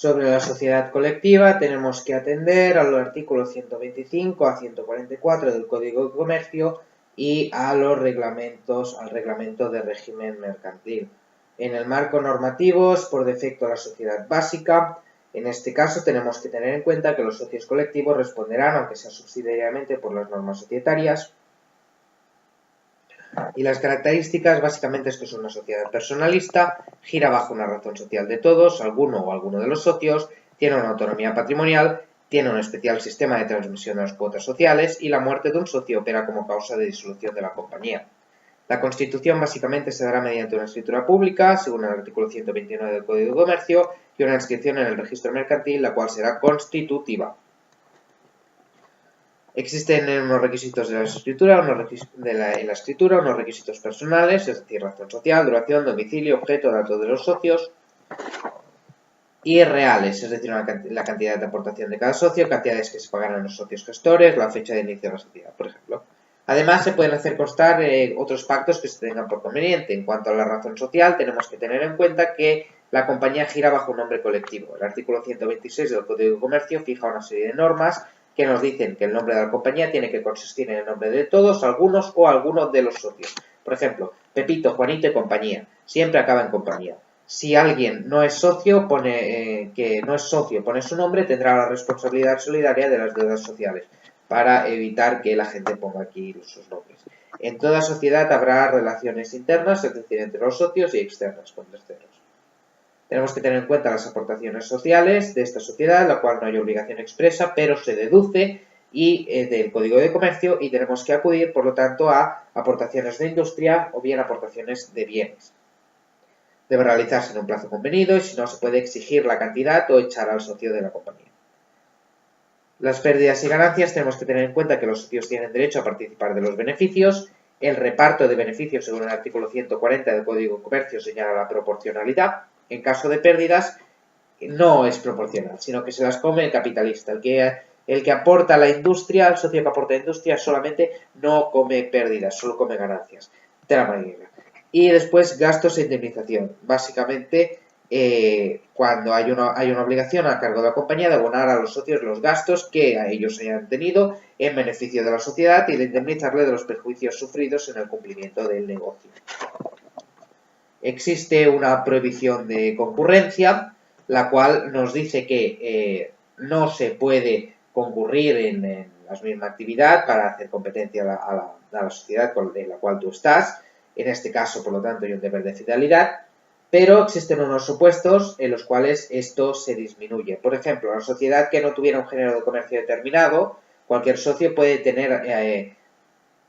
Sobre la sociedad colectiva tenemos que atender a los artículos 125 a 144 del Código de Comercio y a los reglamentos, al reglamento de régimen mercantil. En el marco normativo es por defecto la sociedad básica. En este caso tenemos que tener en cuenta que los socios colectivos responderán, aunque sea subsidiariamente, por las normas societarias. Y las características básicamente es que es una sociedad personalista, gira bajo una razón social de todos, alguno de los socios, tiene una autonomía patrimonial, tiene un especial sistema de transmisión de las cuotas sociales y la muerte de un socio opera como causa de disolución de la compañía. La constitución básicamente se dará mediante una escritura pública, según el artículo 129 del Código de Comercio, y una inscripción en el registro mercantil, la cual será constitutiva. Existen unos requisitos de la escritura, unos requisitos personales, es decir, razón social, duración, domicilio, objeto, datos de los socios, y reales, es decir, la cantidad de aportación de cada socio, cantidades que se pagarán a los socios gestores, la fecha de inicio de la sociedad, por ejemplo. Además, se pueden hacer constar otros pactos que se tengan por conveniente. En cuanto a la razón social, tenemos que tener en cuenta que la compañía gira bajo un nombre colectivo. El artículo 126 del Código de Comercio fija una serie de normas que nos dicen que el nombre de la compañía tiene que consistir en el nombre de todos, algunos o algunos de los socios. Por ejemplo, Pepito, Juanito y compañía. Siempre acaba en compañía. Si alguien no es socio, pone su nombre, tendrá la responsabilidad solidaria de las deudas sociales, para evitar que la gente ponga aquí sus nombres. En toda sociedad habrá relaciones internas, es decir, entre los socios, y externas, con terceros. Tenemos que tener en cuenta las aportaciones sociales de esta sociedad, la cual no hay obligación expresa, pero se deduce del Código de Comercio, y tenemos que acudir, por lo tanto, a aportaciones de industria o bien aportaciones de bienes. Debe realizarse en un plazo convenido y si no se puede exigir la cantidad o echar al socio de la compañía. Las pérdidas y ganancias tenemos que tener en cuenta que los socios tienen derecho a participar de los beneficios. El reparto de beneficios según el artículo 140 del Código de Comercio señala la proporcionalidad. En caso de pérdidas no es proporcional, sino que se las come el capitalista. El que aporta a la industria, el socio que aporta a la industria solamente no come pérdidas, solo come ganancias. De la manera. Y después gastos e indemnización. Básicamente, cuando hay una obligación a cargo de la compañía de abonar a los socios los gastos que a ellos hayan tenido en beneficio de la sociedad y de indemnizarle de los perjuicios sufridos en el cumplimiento del negocio. Existe una prohibición de concurrencia, la cual nos dice que no se puede concurrir en la misma actividad para hacer competencia a la sociedad en la cual tú estás. En este caso, por lo tanto, hay un deber de fidelidad, pero existen unos supuestos en los cuales esto se disminuye. Por ejemplo, la sociedad que no tuviera un género de comercio determinado, cualquier socio puede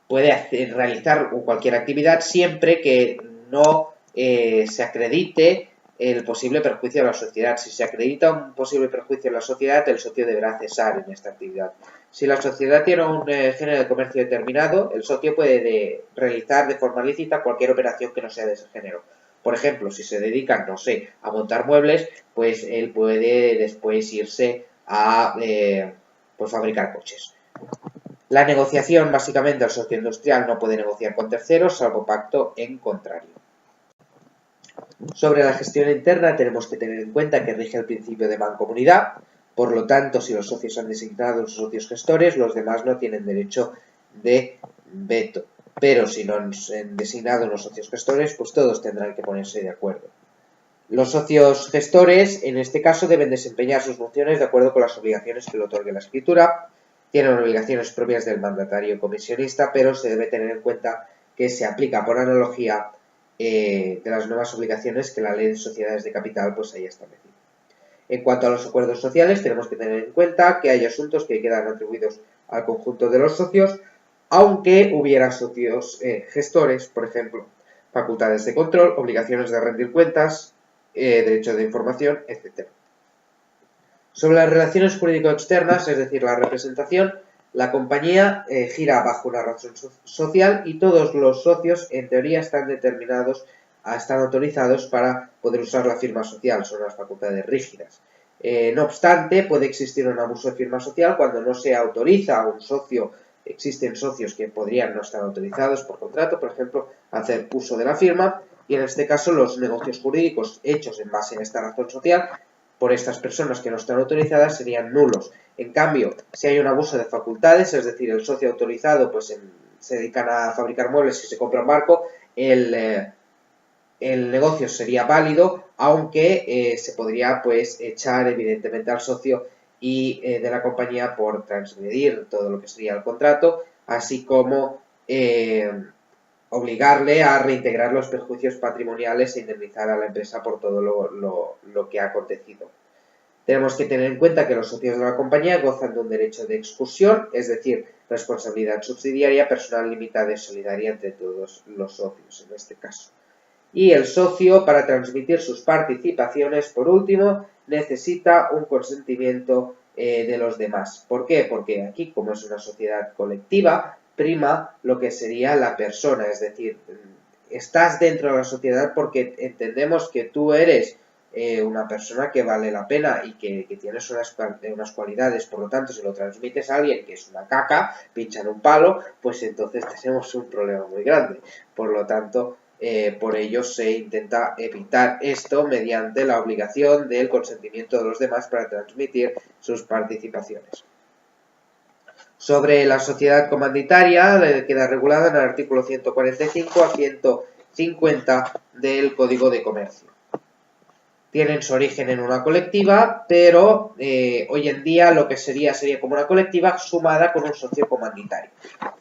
realizar cualquier actividad siempre que no se acredite el posible perjuicio a la sociedad. Si se acredita un posible perjuicio a la sociedad, el socio deberá cesar en esta actividad. Si la sociedad tiene un género de comercio determinado, el socio puede realizar de forma lícita cualquier operación que no sea de ese género. Por ejemplo, si se dedican, no sé, a montar muebles, pues él puede después irse a fabricar coches. La negociación, básicamente, el socio industrial no puede negociar con terceros, salvo pacto en contrario. Sobre la gestión interna tenemos que tener en cuenta que rige el principio de mancomunidad, por lo tanto, si los socios han designado socios gestores, los demás no tienen derecho de veto. Pero si no han designado los socios gestores, pues todos tendrán que ponerse de acuerdo. Los socios gestores, en este caso, deben desempeñar sus funciones de acuerdo con las obligaciones que le otorgue la escritura. Tienen obligaciones propias del mandatario comisionista, pero se debe tener en cuenta que se aplica por analogía de las nuevas obligaciones que la ley de sociedades de capital pues haya establecido. En cuanto a los acuerdos sociales, tenemos que tener en cuenta que hay asuntos que quedan atribuidos al conjunto de los socios, aunque hubiera socios gestores, por ejemplo, facultades de control, obligaciones de rendir cuentas, derecho de información, etc. Sobre las relaciones jurídico-externas, es decir, la representación, la compañía gira bajo una razón social y todos los socios, en teoría, están autorizados para poder usar la firma social, son las facultades rígidas. No obstante, puede existir un abuso de firma social cuando no se autoriza a un socio. Existen socios que podrían no estar autorizados por contrato, por ejemplo, a hacer uso de la firma, y en este caso los negocios jurídicos hechos en base a esta razón social por estas personas que no están autorizadas serían nulos. En cambio, si hay un abuso de facultades, es decir, el socio autorizado pues se dedican a fabricar muebles y se compra un barco, el negocio sería válido, aunque se podría pues echar evidentemente al socio y de la compañía por transgredir todo lo que sería el contrato, así como obligarle a reintegrar los perjuicios patrimoniales e indemnizar a la empresa por todo lo que ha acontecido. Tenemos que tener en cuenta que los socios de la compañía gozan de un derecho de exclusión, es decir, responsabilidad subsidiaria, personal limitada y solidaria entre todos los socios en este caso. Y el socio, para transmitir sus participaciones, por último, necesita un consentimiento de los demás. ¿Por qué? Porque aquí, como es una sociedad colectiva, prima lo que sería la persona, es decir, estás dentro de la sociedad porque entendemos que tú eres una persona que vale la pena y que tienes unas cualidades, por lo tanto, si lo transmites a alguien que es una caca, pincha en un palo, pues entonces tenemos un problema muy grande. Por lo tanto, por ello se intenta evitar esto mediante la obligación del consentimiento de los demás para transmitir sus participaciones. Sobre la sociedad comanditaria, queda regulada en el artículo 145 a 150 del Código de Comercio. Tienen su origen en una colectiva, pero hoy en día lo que sería como una colectiva sumada con un socio comanditario.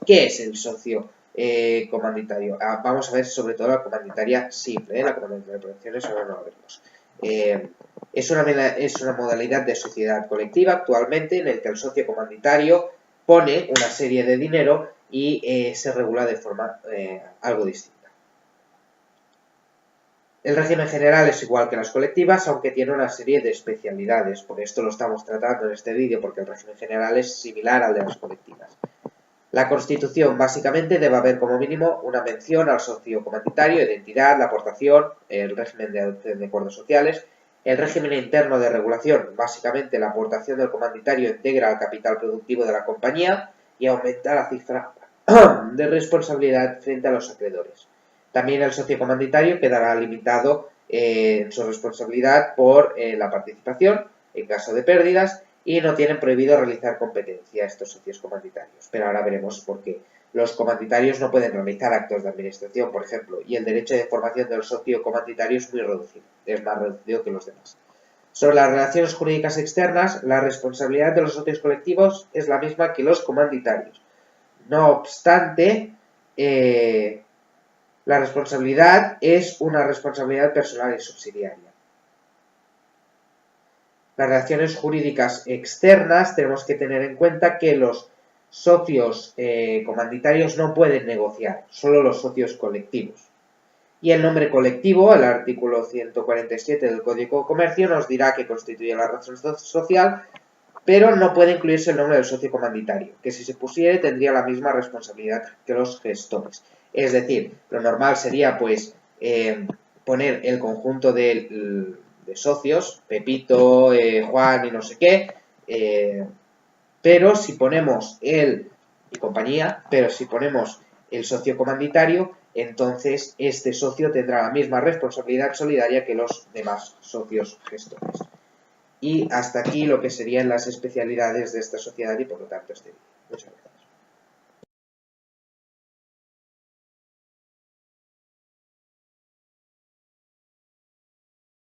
¿Qué es el socio comanditario? Vamos a ver sobre todo la comanditaria simple, la comanditaria de producciones ahora no la veremos. Es una modalidad de sociedad colectiva actualmente en el que el socio comanditario pone una serie de dinero y se regula de forma algo distinta. El régimen general es igual que las colectivas, aunque tiene una serie de especialidades. Por esto lo estamos tratando en este vídeo, porque el régimen general es similar al de las colectivas. La Constitución básicamente debe haber como mínimo una mención al socio comanditario, identidad, la aportación, el régimen de adopción de acuerdos sociales, el régimen interno de regulación, básicamente la aportación del comanditario integra al capital productivo de la compañía y aumenta la cifra de responsabilidad frente a los acreedores. También el socio comanditario quedará limitado en su responsabilidad por la participación en caso de pérdidas y no tienen prohibido realizar competencia estos socios comanditarios. Pero ahora veremos por qué. Los comanditarios no pueden realizar actos de administración, por ejemplo, y el derecho de formación del socio comanditario es muy reducido, es más reducido que los demás. Sobre las relaciones jurídicas externas, la responsabilidad de los socios colectivos es la misma que los comanditarios. No obstante, la responsabilidad es una responsabilidad personal y subsidiaria. Las relaciones jurídicas externas tenemos que tener en cuenta que los socios comanditarios no pueden negociar, solo los socios colectivos. Y el nombre colectivo, el artículo 147 del Código de Comercio, nos dirá que constituye la razón social, pero no puede incluirse el nombre del socio comanditario, que si se pusiere tendría la misma responsabilidad que los gestores. Es decir, lo normal sería pues poner el conjunto de socios, Pepito, Juan y no sé qué, pero si ponemos y compañía, pero si ponemos el socio comanditario, entonces este socio tendrá la misma responsabilidad solidaria que los demás socios gestores. Y hasta aquí lo que serían las especialidades de esta sociedad y por lo tanto este vídeo. Muchas gracias.